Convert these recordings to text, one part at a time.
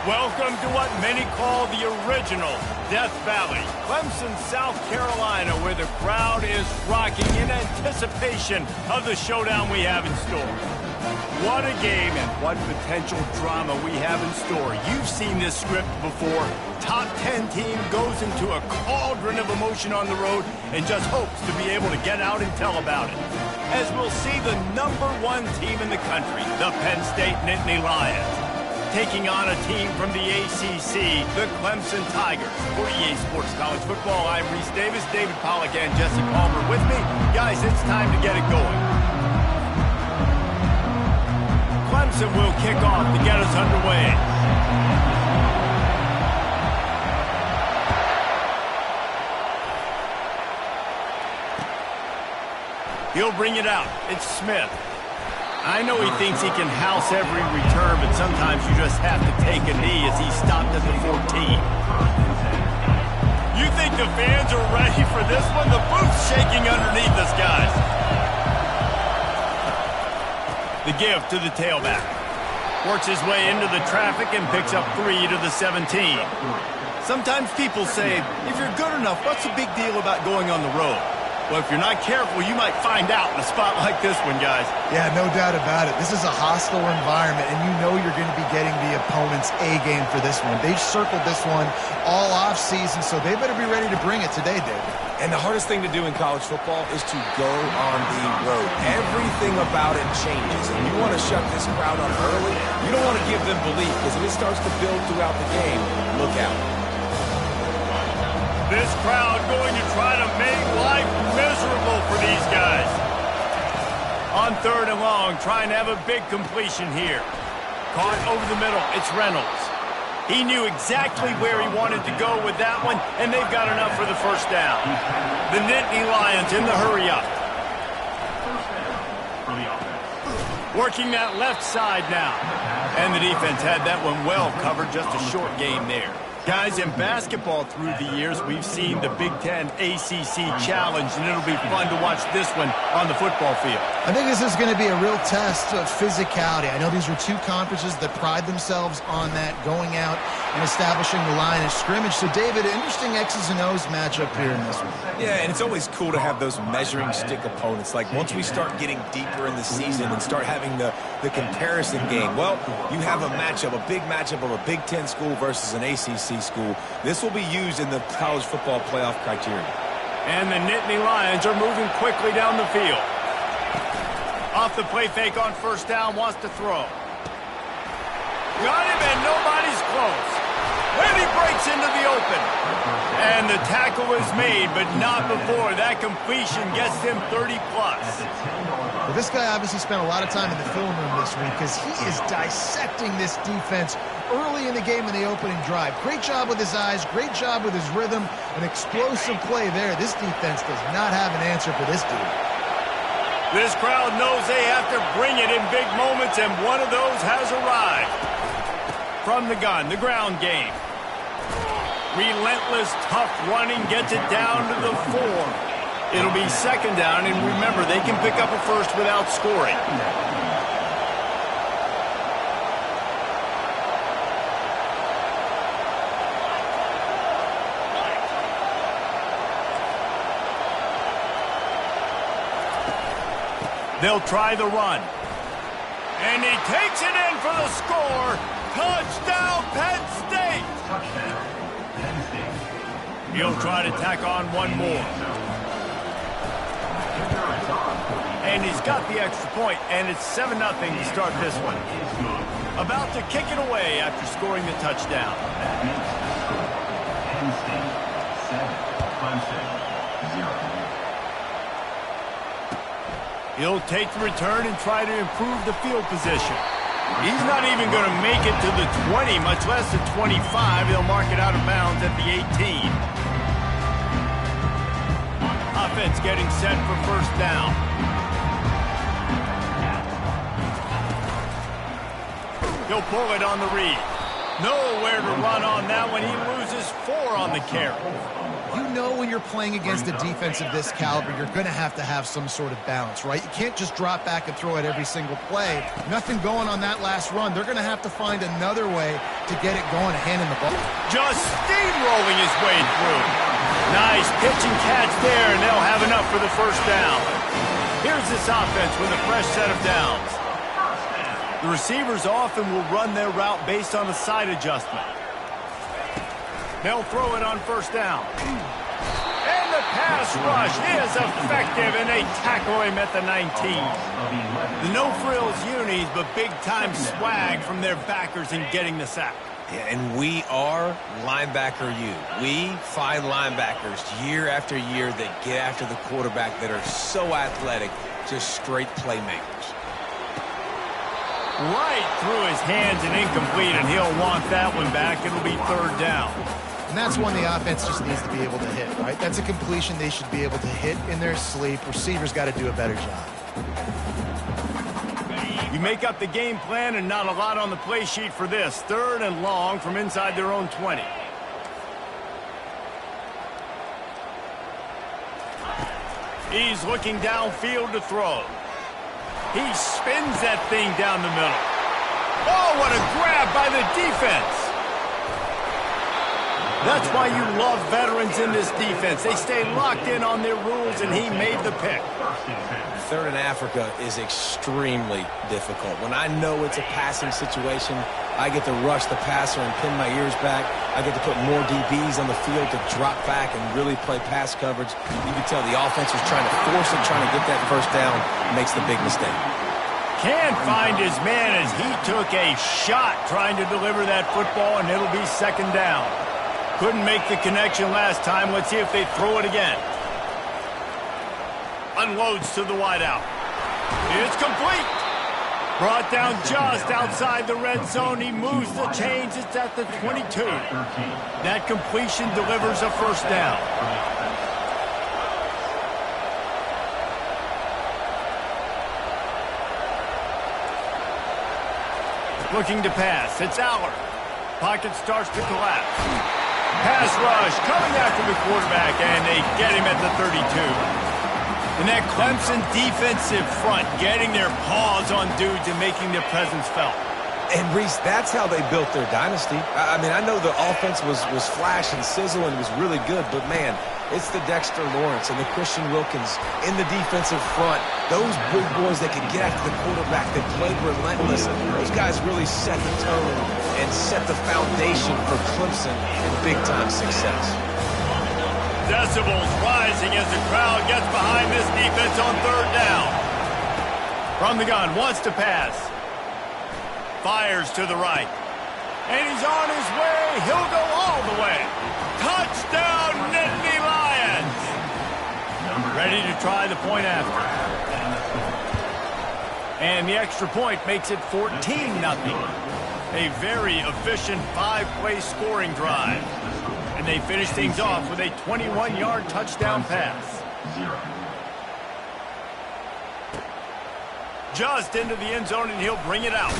Welcome to what many call the original Death Valley, Clemson, South Carolina, where the crowd is rocking in anticipation of the showdown we have in store. What a game and what potential drama we have in store. You've seen this script before. Top 10 team goes into a cauldron of emotion on the road and just hopes to be able to get out and tell about it. As we'll see the #1 team in the country, the Penn State Nittany Lions, taking on a team from the ACC, the Clemson Tigers. For EA Sports College Football, I'm Reese Davis, David Pollack, and Jesse Palmer with me. Guys, it's time to get it going. Clemson will kick off to get us underway. He'll bring it out. It's Smith. I know he thinks he can house every return, but sometimes you just have to take a knee as he's stopped at the 14. You think the fans are ready for this one? The booth's shaking underneath us, guys. The give to the tailback. Works his way into the traffic and picks up 3 to the 17. Sometimes people say, if you're good enough, what's the big deal about going on the road? Well, if you're not careful, you might find out in a spot like this one, guys. Yeah, no doubt about it. This is a hostile environment, and you know you're going to be getting the opponent's A-game for this one. They've circled this one all off-season, so they better be ready to bring it today, David. And the hardest thing to do in college football is to go on the road. Everything about it changes, and you want to shut this crowd up early. You don't want to give them belief, because if it starts to build throughout the game, look out. This crowd going to try to make life miserable for these guys. On 3rd and long, trying to have a big completion here. Caught over the middle, it's Reynolds. He knew exactly where he wanted to go with that one, and they've got enough for the first down. The Nittany Lions in the hurry-up. Working that left side now. And the defense had that one well covered, just a short game there. Guys, in basketball through the years, we've seen the Big Ten ACC Challenge, and it'll be fun to watch this one on the football field. I think this is going to be a real test of physicality. I know these are two conferences that pride themselves on that, going out and establishing the line of scrimmage. So, David, interesting X's and O's matchup here in this one. Yeah, and it's always cool to have those measuring stick opponents. Like, once we start getting deeper in the season and start having the comparison game, well, you have a matchup, a big matchup of a Big Ten school versus an ACC school. This will be used in the college football playoff criteria. And the Nittany Lions are moving quickly down the field. Off the play fake on first down, wants to throw. Got him, and nobody's close. And he breaks into the open. And the tackle is made, but not before that completion gets him 30-plus. Well, this guy obviously spent a lot of time in the film room this week because he is dissecting this defense early in the game in the opening drive. Great job with his eyes, great job with his rhythm, an explosive play there. This defense does not have an answer for this dude. This crowd knows they have to bring it in big moments, and one of those has arrived. From the gun, the ground game. Relentless, tough running gets it down to the 4. It'll be 2nd down, and remember, they can pick up a first without scoring. They'll try the run. And he takes it in for the score. Touchdown, Penn State! He'll try to tack on one more. And he's got the extra point, and it's 7-0 to start this one. About to kick it away after scoring the touchdown. Penn State 7, Clemson 0. He'll take the return and try to improve the field position. He's not even going to make it to the 20, much less the 25. He'll mark it out of bounds at the 18. Offense getting set for first down. He'll pull it on the read. Nowhere to run on that one. He loses 4 on the carry. You know when you're playing against a defense of this caliber, you're going to have some sort of balance, right? You can't just drop back and throw it every single play. Nothing going on that last run. They're going to have to find another way to get it going, handing the ball. Just steamrolling his way through. Nice pitch and catch there, and they'll have enough for the first down. Here's this offense with a fresh set of downs. The receivers often will run their route based on a side adjustment. They'll throw it on first down. And the pass rush is effective, and they tackle him at the 19. The no-frills unis, but big-time swag from their backers in getting the sack. Yeah, and we are linebacker U. We find linebackers year after year that get after the quarterback that are so athletic, just straight playmakers. Right through his hands and incomplete, and he'll want that one back. It'll be third down. And that's one the offense just needs to be able to hit, right? That's a completion they should be able to hit in their sleep. Receivers got to do a better job. You make up the game plan and not a lot on the play sheet for this. Third and long from inside their own 20. He's looking downfield to throw. He spins that thing down the middle. Oh, what a grab by the defense. That's why you love veterans in this defense. They stay locked in on their rules, and he made the pick. Third in Africa is extremely difficult. When I know it's a passing situation, I get to rush the passer and pin my ears back. I get to put more DBs on the field to drop back and really play pass coverage. You can tell the offense was trying to force it, trying to get that first down, makes the big mistake. Can't find his man as he took a shot trying to deliver that football, and it'll be second down. Couldn't make the connection last time. Let's see if they throw it again. Unloads to the wideout. It's complete. Brought down just outside the red zone. He moves the chains. It's at the 22. That completion delivers a first down. Looking to pass. It's Aller. Pocket starts to collapse. Pass rush coming after the quarterback, and they get him at the 32. And that Clemson defensive front getting their paws on dudes and making their presence felt. And, Reese, that's how they built their dynasty. I mean, I know the offense was flash and sizzle and was really good, but, man, it's the Dexter Lawrence and the Christian Wilkins in the defensive front. Those big boys that can get after the quarterback, that played relentless. Those guys really set the tone and set the foundation for Clemson and big-time success. Decibels rising as the crowd gets behind this defense on third down. From the gun, wants to pass. Fires to the right. And he's on his way. He'll go all the way. Touchdown, Nittany Lions. Ready to try the point after. And the extra point makes it 14-0. A very efficient 5-play scoring drive. And they finish things off with a 21-yard touchdown pass. Just into the end zone, and he'll bring it out.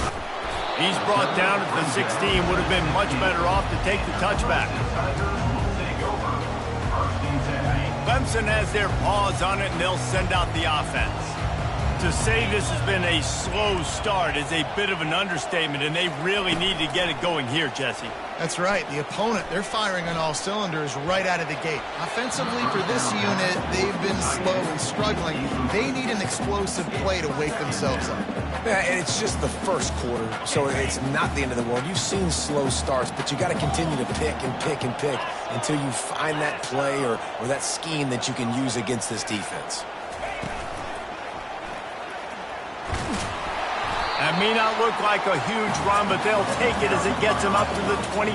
He's brought down at the 16. Would have been much better off to take the touchback. Clemson has their paws on it, and they'll send out the offense. To say this has been a slow start is a bit of an understatement, and they really need to get it going here, Jesse. That's right. The opponent, they're firing on all cylinders right out of the gate. Offensively, for this unit, they've been slow and struggling. They need an explosive play to wake themselves up. Yeah, and it's just the first quarter, so it's not the end of the world. You've seen slow starts, but you got to continue to pick and pick and pick until you find that play or that scheme that you can use against this defense. That may not look like a huge run, but they'll take it as it gets them up to the 24.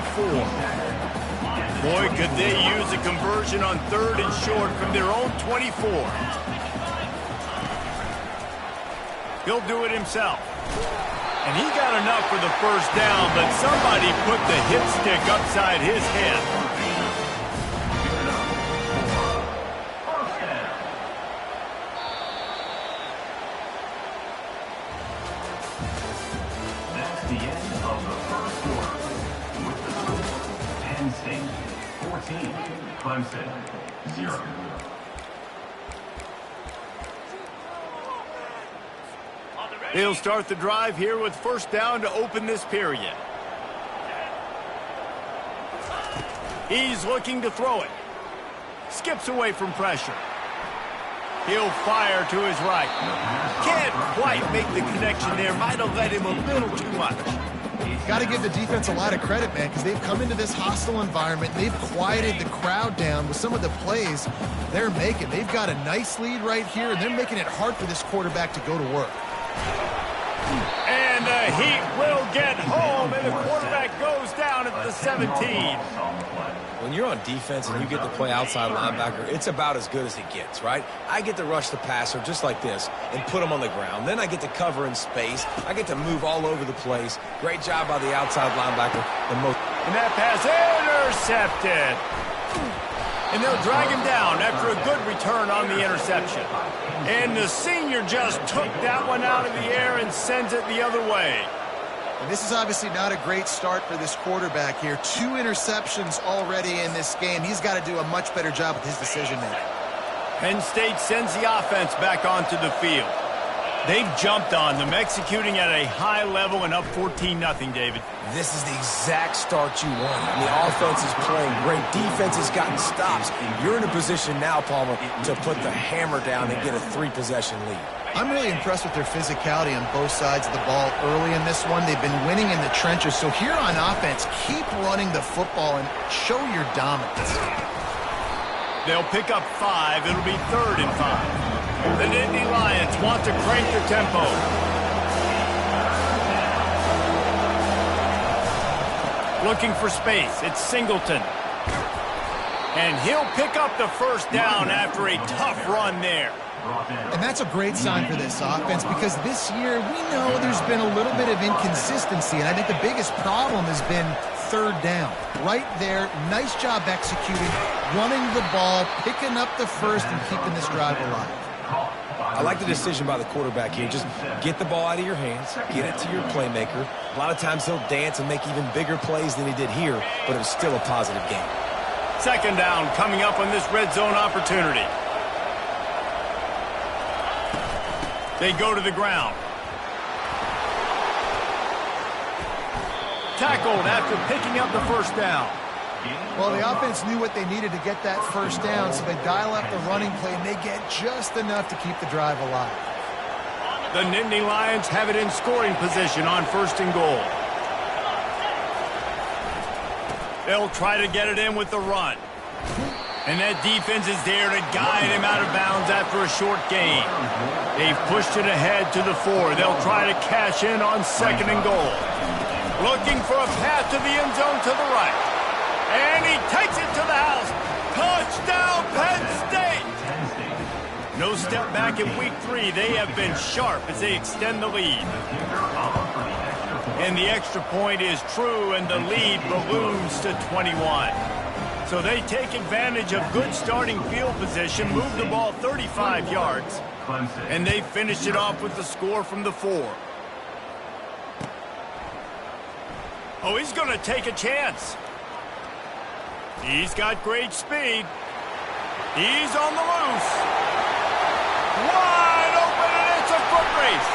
Boy, could they use a conversion on third and short from their own 24. He'll do it himself. And he got enough for the first down, but somebody put the hit stick upside his head. 14, Clemson, 0. They'll start the drive here with first down to open this period. He's looking to throw it. Skips away from pressure. He'll fire to his right. Can't quite make the connection there. Might have let him a little too much. Got to give the defense a lot of credit, man, because they've come into this hostile environment. They've quieted the crowd down with some of the plays they're making. They've got a nice lead right here, and they're making it hard for this quarterback to go to work. And the Heat will get home, and the quarterback goes down at the 17. When you're on defense and you get to play outside linebacker, it's about as good as it gets, right? I get to rush the passer just like this and put him on the ground. Then I get to cover in space. I get to move all over the place. Great job by the outside linebacker. And that pass intercepted. And they'll drag him down after a good return on the interception. And the senior just took that one out of the air and sends it the other way. And this is obviously not a great start for this quarterback here. 2 interceptions already in this game. He's got to do a much better job with his decision-making. Penn State sends the offense back onto the field. They've jumped on them, executing at a high level and up 14-0, David. This is the exact start you want. The offense is playing great. Defense has gotten stops. You're in a position now, Palmer, to put the hammer down and get a 3-possession lead. I'm really impressed with their physicality on both sides of the ball early in this one. They've been winning in the trenches. So here on offense, keep running the football and show your dominance. They'll pick up 5. It'll be 3rd and 5. The Nittany Lions want to crank the tempo. Looking for space. It's Singleton. And he'll pick up the first down after a tough run there. And that's a great sign for this offense because this year we know there's been a little bit of inconsistency, and I think the biggest problem has been 3rd down. Right there, nice job executing, running the ball, picking up the first, and keeping this drive alive. I like the decision by the quarterback here. Just get the ball out of your hands, get it to your playmaker. A lot of times he'll dance and make even bigger plays than he did here, but it was still a positive game. 2nd down coming up on this red zone opportunity. They go to the ground. Tackled after picking up the first down. Well, the offense knew what they needed to get that first down, so they dial up the running play, and they get just enough to keep the drive alive. The Nittany Lions have it in scoring position on 1st and goal. They'll try to get it in with the run. And that defense is there to guide him out of bounds after a short gain. They've pushed it ahead to the 4. They'll try to cash in on 2nd and goal. Looking for a path to the end zone to the right. And he takes it to the house. Touchdown, Penn State! No step back in week 3. They have been sharp as they extend the lead. And the extra point is true, and the lead balloons to 21. So they take advantage of good starting field position, move the ball 35 yards, and they finish it off with the score from the 4. Oh, he's going to take a chance. He's got great speed. He's on the loose. Wide open, and it's a foot race.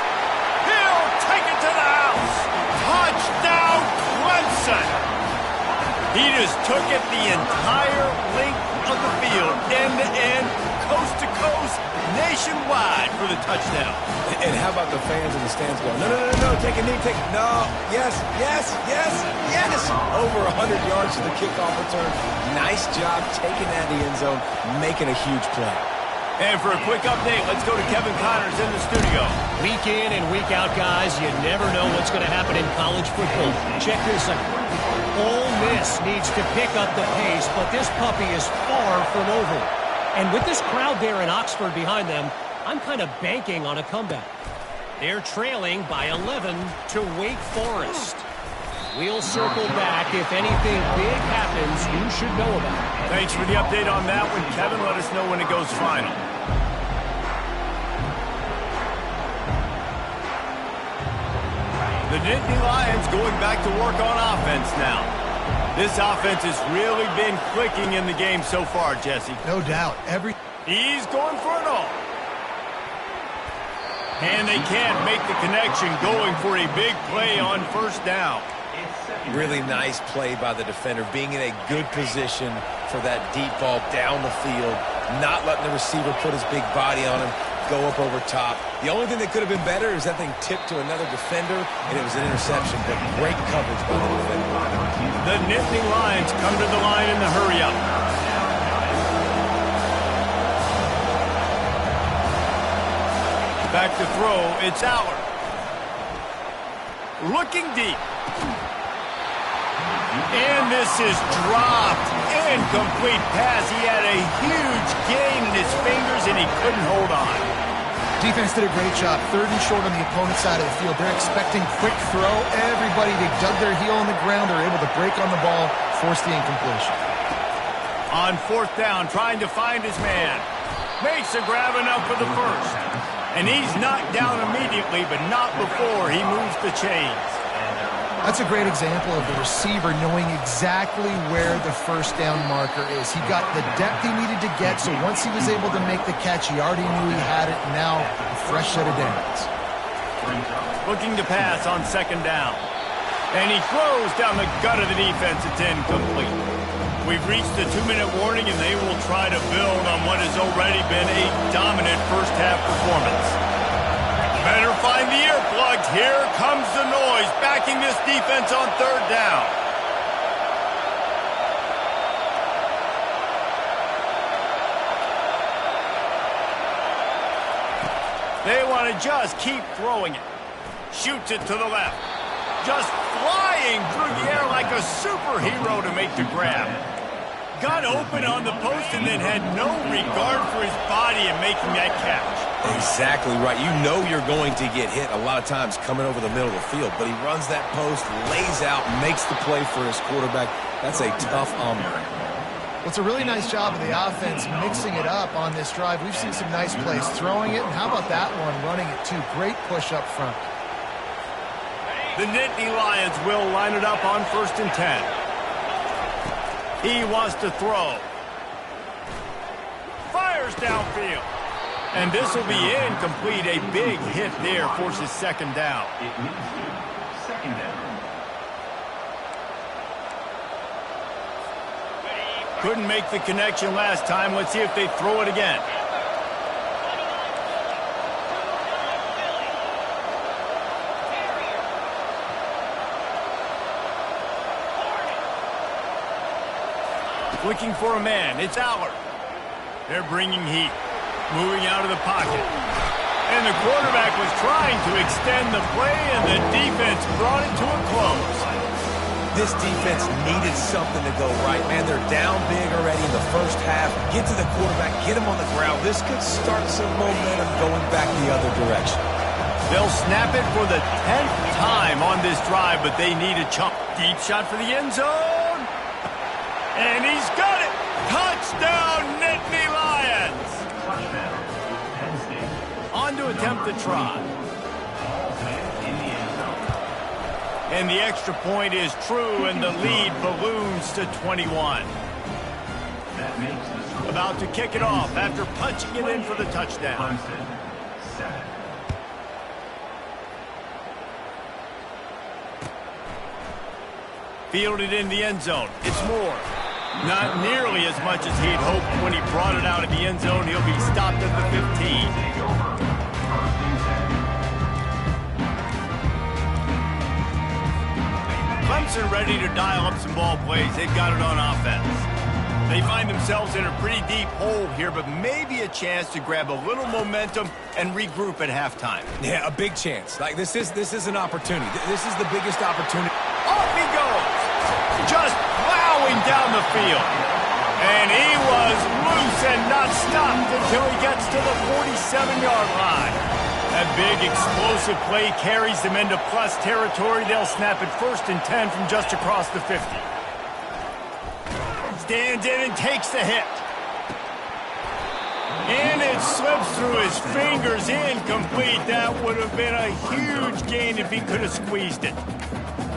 He'll take it to the house. Touchdown, Clemson. He just took it the entire length of the field, end to end, coast to coast, nationwide for the touchdown. And how about the fans in the stands going, no, no, no, no, take a knee, take, no, yes, yes, yes, yes. Over 100 yards to the kickoff return. Nice job taking that in the end zone, making a huge play. And for a quick update, let's go to Kevin Connors in the studio. Week in and week out, guys, you never know what's going to happen in college football. Check this out. Ole Miss needs to pick up the pace, but this puppy is far from over. And with this crowd there in Oxford behind them, I'm kind of banking on a comeback. They're trailing by 11 to Wake Forest. We'll circle back. If anything big happens, you should know about it. Thanks for the update on that one, Kevin. Let us know when it goes final. The Nittany Lions going back to work on offense now. This offense has really been clicking in the game so far, Jesse. No doubt. He's going for it all. And they can't make the connection, going for a big play on first down. Really nice play by the defender, being in a good position for that deep ball down the field, not letting the receiver put his big body on him, go up over top. The only thing that could have been better is that thing tipped to another defender, and it was an interception, but great coverage by the defender. The Nittany Lions come to the line in the hurry-up. Back to throw, it's Aller. Looking deep. And this is dropped. Incomplete pass. He had a huge gain in his fingers, and he couldn't hold on. Defense did a great job. 3rd and short on the opponent's side of the field. They're expecting quick throw. Everybody, they dug their heel on the ground. They're able to break on the ball, force the incompletion. On 4th down, trying to find his man. Makes a grab enough for the first. And he's knocked down immediately, but not before he moves the chains. That's a great example of the receiver knowing exactly where the first down marker is. He got the depth he needed to get, so once he was able to make the catch, he already knew he had it. Now, a fresh set of downs. Looking to pass on 2nd down. And he throws down the gut of the defense. It's incomplete. We've reached the 2-minute warning, and they will try to build on what has already been a dominant first-half performance. Better find the earplugs. Here comes the noise, backing this defense on 3rd down. They want to just keep throwing it. Shoots it to the left. Just flying through the air like a superhero to make the grab. Got open on the post and then had no regard for his body in making that catch. Exactly right. You know you're going to get hit a lot of times coming over the middle of the field, but he runs that post, lays out, makes the play for his quarterback. That's a tough hombre. Well, it's a really nice job of the offense mixing it up on this drive. We've seen some nice plays throwing it, and how about that one running it too? Great push up front. The Nittany Lions will line it up on 1st and 10. He wants to throw. Fires downfield. And this will be incomplete. A big hit there forces 2nd down. It moves to 2nd down. Couldn't make the connection last time. Let's see if they throw it again. Looking for a man. It's Aller. They're bringing heat. Moving out of the pocket. And the quarterback was trying to extend the play, and the defense brought it to a close. This defense needed something to go right, man. They're down big already in the first half. Get to the quarterback, get him on the ground. This could start some momentum going back the other direction. They'll snap it for the 10th time on this drive, but they need a chunk. Deep shot for the end zone. And he's got it. Touchdown, Nittany Lions. Touchdown, Penn State. On to attempt the try. And the extra point is true, and the lead balloons to 21. That makes the score. About to kick it off after punching it in for the touchdown. Clemson, 7. Fielded in the end zone. It's Moore. Not nearly as much as he'd hoped when he brought it out of the end zone. He'll be stopped at the 15. Take over. 1st and 10. Clemson ready to dial up some ball plays. They've got it on offense. They find themselves in a pretty deep hole here, but maybe a chance to grab a little momentum and regroup at halftime. Yeah, a big chance. Like this is an opportunity. This is the biggest opportunity. Off he goes. Just plowing down the field. And he was loose and not stopped until he gets to the 47-yard line. That big explosive play carries them into plus territory. They'll snap it 1st and 10 from just across the 50. Stands in and takes the hit. And it slips through his fingers, incomplete. That would have been a huge gain if he could have squeezed it.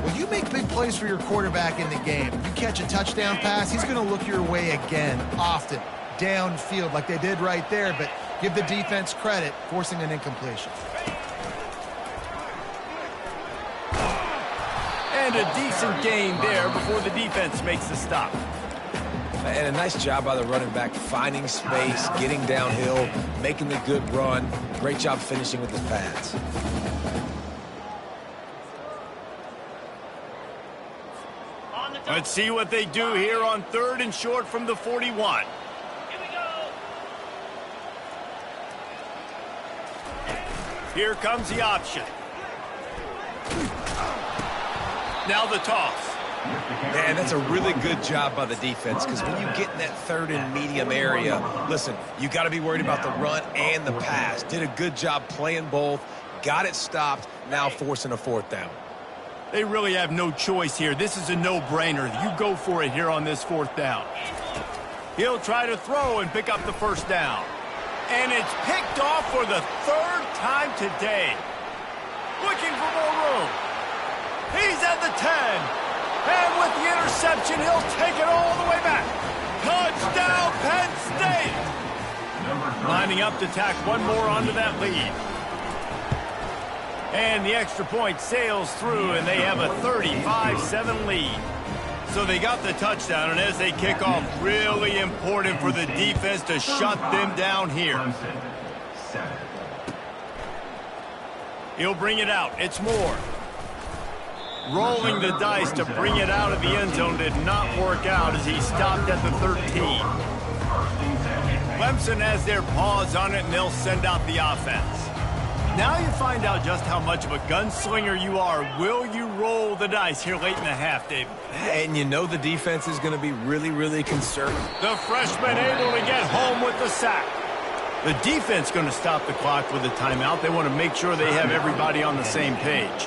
Well, you make big plays for your quarterback in the game. You catch a touchdown pass, he's going to look your way again, often, downfield like they did right there, but give the defense credit, forcing an incompletion. And a decent gain there before the defense makes the stop. And a nice job by the running back, finding space, getting downhill, making the good run. Great job finishing with his pads. Let's see what they do here on 3rd and short from the 41. Here comes the option. Now the toss. Man, that's a really good job by the defense, because when you get in that 3rd and medium area, listen, you got to be worried about the run and the pass. Did a good job playing both, got it stopped, now forcing a 4th down. They really have no choice here. This is a no-brainer. You go for it here on this 4th down. He'll try to throw and pick up the 1st down. And it's picked off for the 3rd time today. Looking for more room. He's at the 10. And with the interception, he'll take it all the way back. Touchdown, Penn State! Lining up to tack one more onto that lead. And the extra point sails through, and they have a 35-7 lead. So they got the touchdown, and as they kick off, really important for the defense to shut them down here. He'll bring it out. It's Moore. Rolling the dice to bring it out of the end zone did not work out as he stopped at the 13. Clemson has their paws on it, and they'll send out the offense. Now you find out just how much of a gunslinger you are. Will you roll the dice here late in the half, David? And you know the defense is going to be really, really conservative. The freshman able to get home with the sack. The defense going to stop the clock with a timeout. They want to make sure they have everybody on the same page.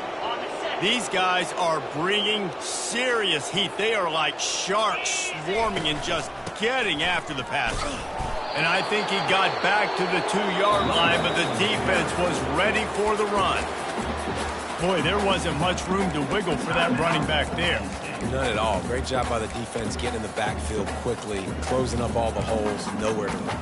These guys are bringing serious heat. They are like sharks swarming and just getting after the passer. And I think he got back to the 2-yard line, but the defense was ready for the run. Boy, there wasn't much room to wiggle for that running back there. None at all. Great job by the defense getting in the backfield quickly, closing up all the holes, nowhere to go.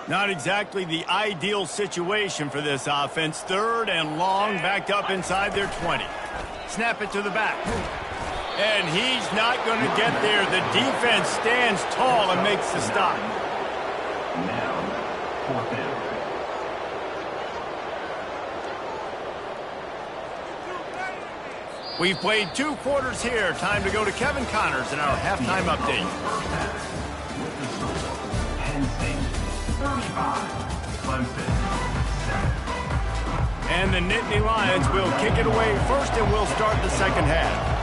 Not exactly the ideal situation for this offense. 3rd and long, backed up inside their 20. Snap it to the back. And he's not going to get there. The defense stands tall and makes the stop. Now, 4th down. We've played 2 quarters here. Time to go to Kevin Connors in our halftime update. Penn State 35, Clemson 7. And the Nittany Lions will kick it away first, and we'll start the second half.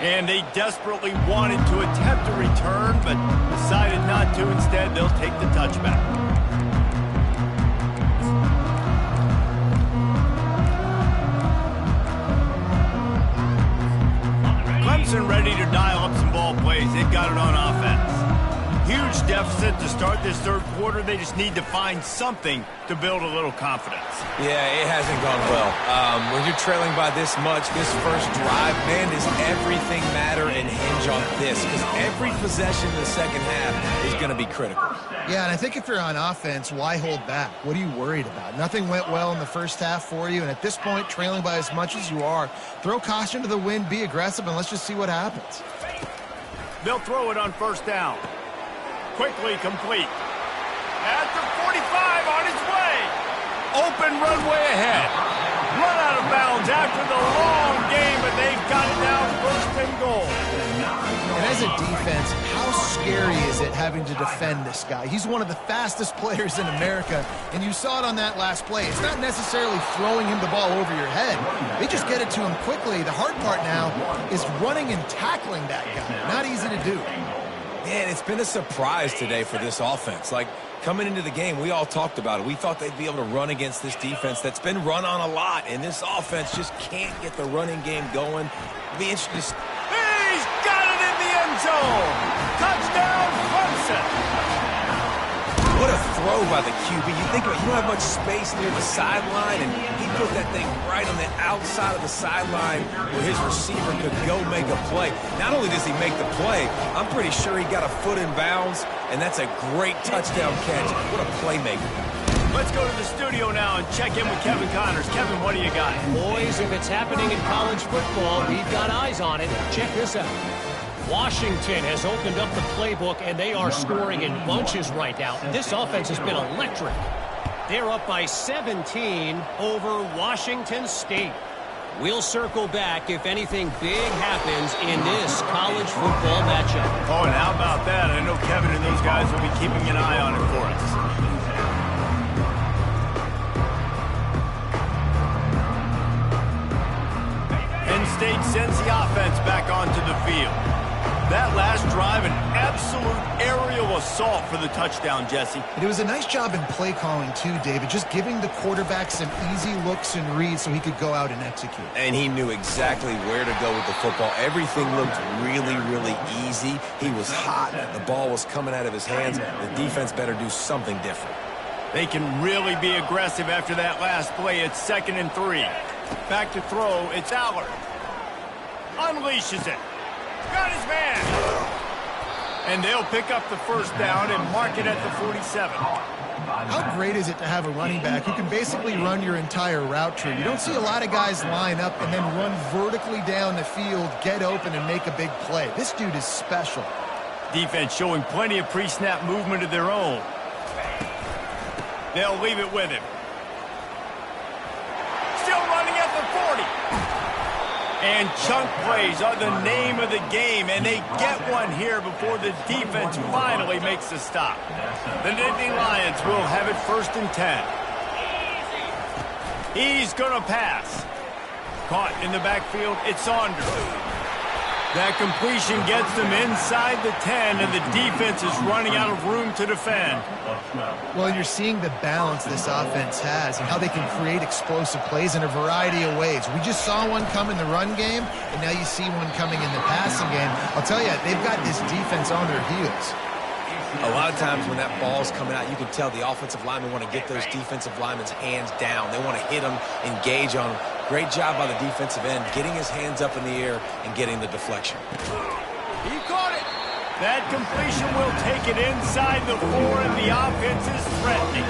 And they desperately wanted to attempt a return, but decided not to. Instead, they'll take the touchback. Clemson ready to dial up some ball plays. They've got it on offense. Huge deficit to start this 3rd quarter. They just need to find something to build a little confidence. Yeah, it hasn't gone well. When you're trailing by this much, this first drive, man, does everything matter and hinge on this? Because every possession in the second half is going to be critical. Yeah, and I think if you're on offense, why hold back? What are you worried about? Nothing went well in the first half for you, and at this point, trailing by as much as you are, throw caution to the wind, be aggressive, and let's just see what happens. They'll throw it on 1st down. Quickly complete. At the 45, on his way. Open runway ahead. Run out of bounds after the long game, but they've got it now 1st and goal. And as a defense, how scary is it having to defend this guy? He's one of the fastest players in America, and you saw it on that last play. It's not necessarily throwing him the ball over your head. They just get it to him quickly. The hard part now is running and tackling that guy. Not easy to do. Yeah, and it's been a surprise today for this offense. Like, coming into the game, we all talked about it. We thought they'd be able to run against this defense that's been run on a lot, and this offense just can't get the running game going. It'll be interesting to... He's got it in the end zone! Touchdown, Clemson! What a throw by the QB. You think about it, you don't have much space near the sideline, and he put that thing right on the outside of the sideline where his receiver could go make a play. Not only does he make the play, I'm pretty sure he got a foot in bounds, and that's a great touchdown catch. What a playmaker. Let's go to the studio now and check in with Kevin Connors. Kevin, what do you got? Boys, if it's happening in college football, we've got eyes on it. Check this out. Washington has opened up the playbook, and they are scoring in bunches right now. This offense has been electric. They're up by 17 over Washington State. We'll circle back if anything big happens in this college football matchup. Oh, and how about that? I know Kevin and those guys will be keeping an eye on it for us. Penn State sends the offense back onto the field. That last drive, an absolute aerial assault for the touchdown, Jesse. It was a nice job in play calling, too, David, just giving the quarterback some easy looks and reads so he could go out and execute. And he knew exactly where to go with the football. Everything looked really, really easy. He was hot. The ball was coming out of his hands. The defense better do something different. They can really be aggressive after that last play. It's 2nd and 3. Back to throw. It's Allard. Unleashes it. Got his man. And they'll pick up the first down and mark it at the 47. How great is it to have a running back who can basically run your entire route tree? You don't see a lot of guys line up and then run vertically down the field, get open, and make a big play. This dude is special. Defense showing plenty of pre-snap movement of their own. They'll leave it with him. Still running at the 40. And chunk plays are the name of the game, and they get one here before the defense finally makes the stop. The Nittany Lions will have it 1st and 10. He's going to pass. Caught in the backfield, it's Saunders. That completion gets them inside the 10, and the defense is running out of room to defend. Well, you're seeing the balance this offense has and how they can create explosive plays in a variety of ways. We just saw one come in the run game, and now you see one coming in the passing game. I'll tell you, they've got this defense on their heels. A lot of times when that ball's coming out, you can tell the offensive linemen want to get those defensive linemen's hands down. They want to hit them, engage on them. Great job by the defensive end, getting his hands up in the air and getting the deflection. He caught it. That completion will take it inside the 4, and the offense is threatening.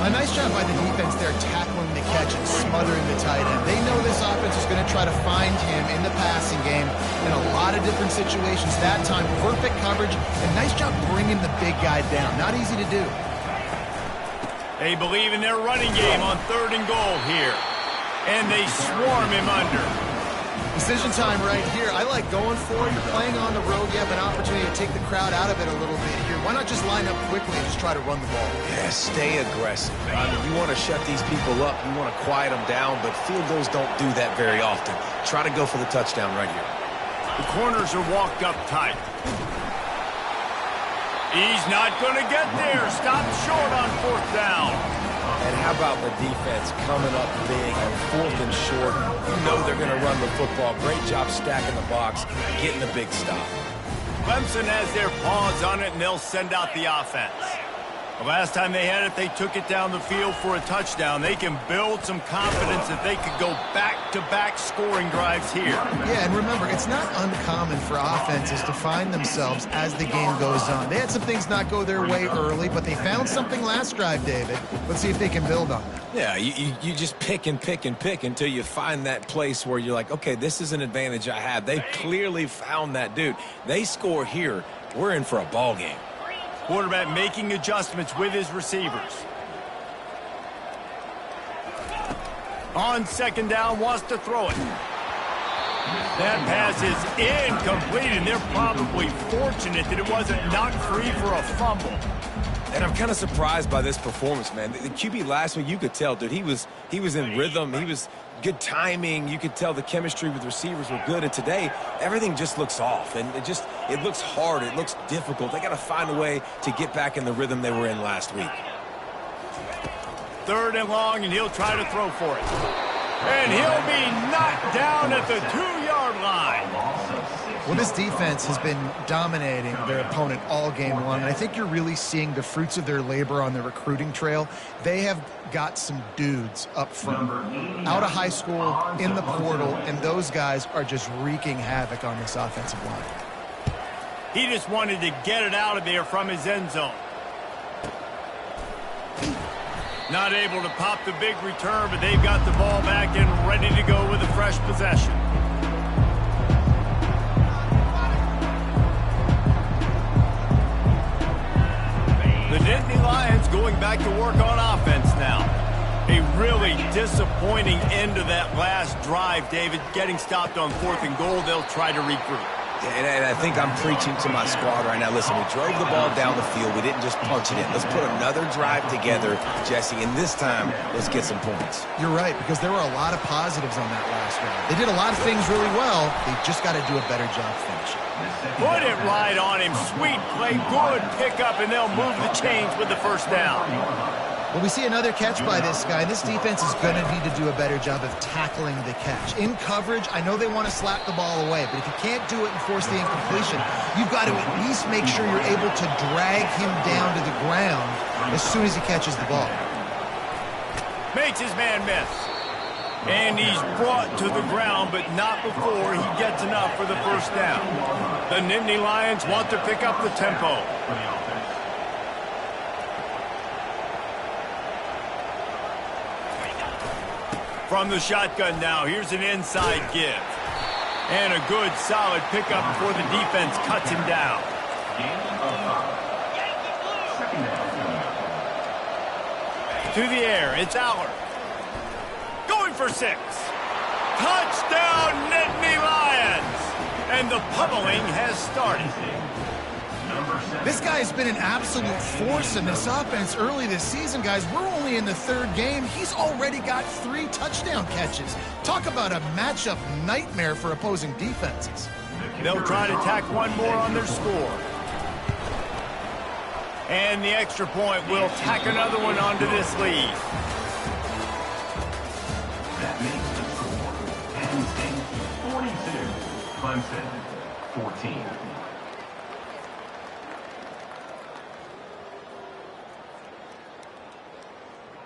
A nice job by the defense there tackling the catch and smothering the tight end. They know this offense is going to try to find him in the passing game in a lot of different situations. That time, perfect coverage, and nice job bringing the big guy down. Not easy to do. They believe in their running game on 3rd and goal here. And they swarm him under. Decision time right here. I like going for it. You're playing on the road. You have an opportunity to take the crowd out of it a little bit here. Why not just line up quickly and just try to run the ball? Yeah, stay aggressive. I mean, you want to shut these people up. You want to quiet them down, but field goals don't do that very often. Try to go for the touchdown right here. The corners are walked up tight. He's not going to get there. Stopped short on 4th down. And how about the defense coming up big on 4th and short? You know they're going to run the football. Great job stacking the box, getting the big stop. Clemson has their paws on it, and they'll send out the offense. The last time they had it, they took it down the field for a touchdown. They can build some confidence that they could go back-to-back scoring drives here. Yeah, and remember, it's not uncommon for offenses to find themselves as the game goes on. They had some things not go their way early, but they found something last drive, David. Let's see if they can build on it. Yeah, you just pick and pick and pick until you find that place where you're like, okay, this is an advantage I have. They clearly found that dude. They score here. We're in for a ball game. Quarterback making adjustments with his receivers. On 2nd down, wants to throw it. That pass is incomplete, and they're probably fortunate that it wasn't knocked free for a fumble. And I'm kind of surprised by this performance, man. The QB last week, you could tell, dude, he was in rhythm. He was good timing. You could tell the chemistry with receivers were good. And today, everything just looks off. And It looks hard. It looks difficult. They got to find a way to get back in the rhythm they were in last week. 3rd and long, and he'll try to throw for it. And he'll be knocked down at the 2-yard line. Well, this defense has been dominating their opponent all game long, and I think you're really seeing the fruits of their labor on the recruiting trail. They have got some dudes up front, out of high school, in the portal, and those guys are just wreaking havoc on this offensive line. He just wanted to get it out of there from his end zone. Not able to pop the big return, but they've got the ball back and ready to go with a fresh possession. The Nittany Lions going back to work on offense now. A really disappointing end to that last drive, David. Getting stopped on 4th and goal, they'll try to regroup. And I think I'm preaching to my squad right now. Listen, we drove the ball down the field. We didn't just punch it in. Let's put another drive together, Jesse, and this time, let's get some points. You're right, because there were a lot of positives on that last drive. They did a lot of things really well. They just got to do a better job finishing. Put it right on him. Sweet play, good pickup, and they'll move the chains with the 1st down. Well, we see another catch by this guy. This defense is going to need to do a better job of tackling the catch. In coverage, I know they want to slap the ball away, but if you can't do it and force the incompletion, you've got to at least make sure you're able to drag him down to the ground as soon as he catches the ball. Makes his man miss. And he's brought to the ground, but not before he gets enough for the 1st down. The Nittany Lions want to pick up the tempo. From the shotgun now, here's an inside give. And a good, solid pickup before the defense cuts him down. To the air, it's Aller. Going for 6. Touchdown, Nittany Lions! And the pummeling has started. This guy's been an absolute force in this offense early this season, guys. We're only in the 3rd game. He's already got 3 touchdown catches. Talk about a matchup nightmare for opposing defenses. They'll try to tack one more on their score. And the extra point will tack another one onto this lead. That makes the score Penn State 42, Clemson 14.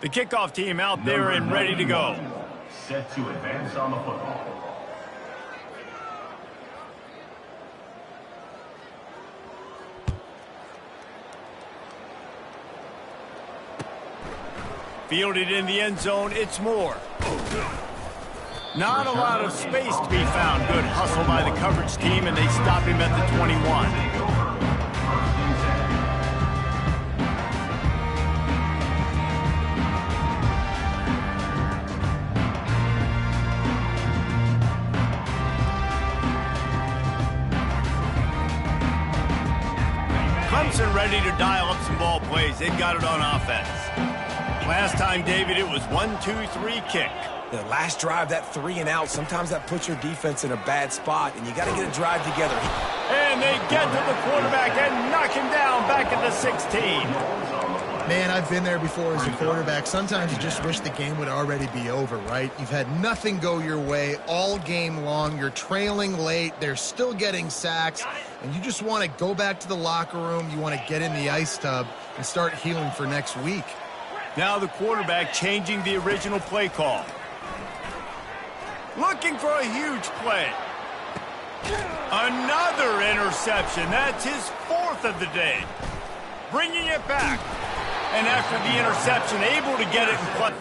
The kickoff team out there and ready to go. Set to advance on the football. Fielded in the end zone, it's Moore. Not a lot of space to be found. Good hustle by the coverage team, and they stop him at the 21. Clemson ready to dial up some ball plays. They've got it on offense. Last time, David, it was 1-2-3 kick. The last drive, that 3 and out, sometimes that puts your defense in a bad spot, and you got to get a drive together. And they get to the quarterback and knock him down back at the 16. Man, I've been there before as a quarterback. Sometimes you just wish the game would already be over, right? You've had nothing go your way all game long. You're trailing late. They're still getting sacks. And you just want to go back to the locker room. You want to get in the ice tub and start healing for next week. Now the quarterback changing the original play call. Looking for a huge play. Another interception. That's his 4th of the day. Bringing it back. And after the interception, able to get it in play.